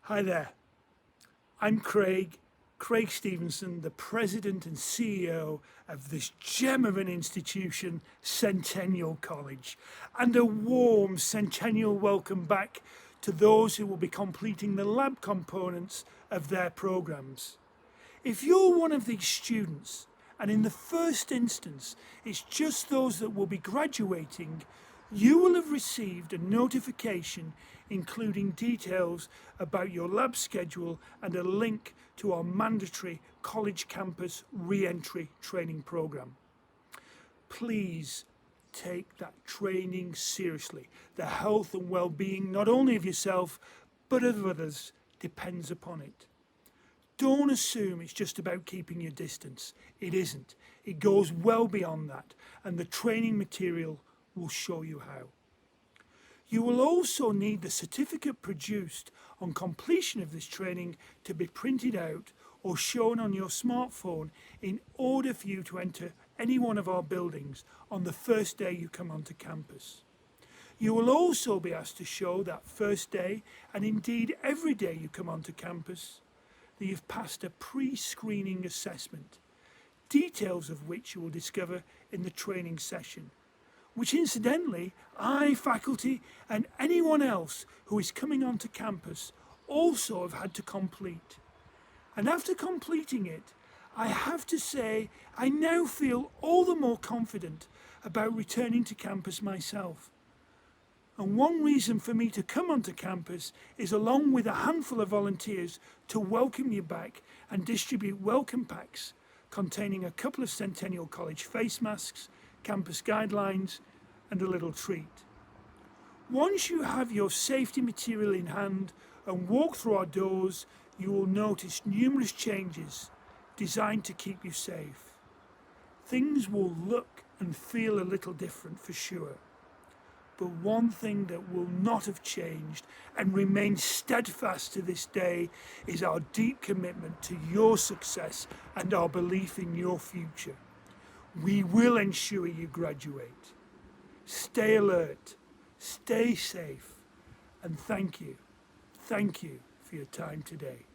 Hi there, I'm Craig Stevenson, the President and CEO of this gem of an institution, Centennial College, and a warm Centennial welcome back to those who will be completing the lab components of their programmes. If you're one of these students, and in the first instance it's just those that will be graduating, you will have received a notification including details about your lab schedule and a link to our mandatory college campus re-entry training programme. Please take that training seriously. The health and well-being not only of yourself but of others depends upon it. Don't assume it's just about keeping your distance. It isn't. It goes well beyond that, and the training material will show you how. You will also need the certificate produced on completion of this training to be printed out or shown on your smartphone in order for you to enter any one of our buildings on the first day you come onto campus. You will also be asked to show that first day, and indeed every day you come onto campus, that you've passed a pre-screening assessment, details of which you will discover in the training session, which incidentally I, faculty and anyone else who is coming onto campus also have had to complete. And after completing it, I have to say I now feel all the more confident about returning to campus myself. And one reason for me to come onto campus is, along with a handful of volunteers, to welcome you back and distribute welcome packs containing a couple of Centennial College face masks, campus guidelines and a little treat. Once you have your safety material in hand and walk through our doors, you will notice numerous changes designed to keep you safe. Things will look and feel a little different for sure. But one thing that will not have changed and remains steadfast to this day is our deep commitment to your success and our belief in your future. We will ensure you graduate. Stay alert, stay safe, and thank you for your time today.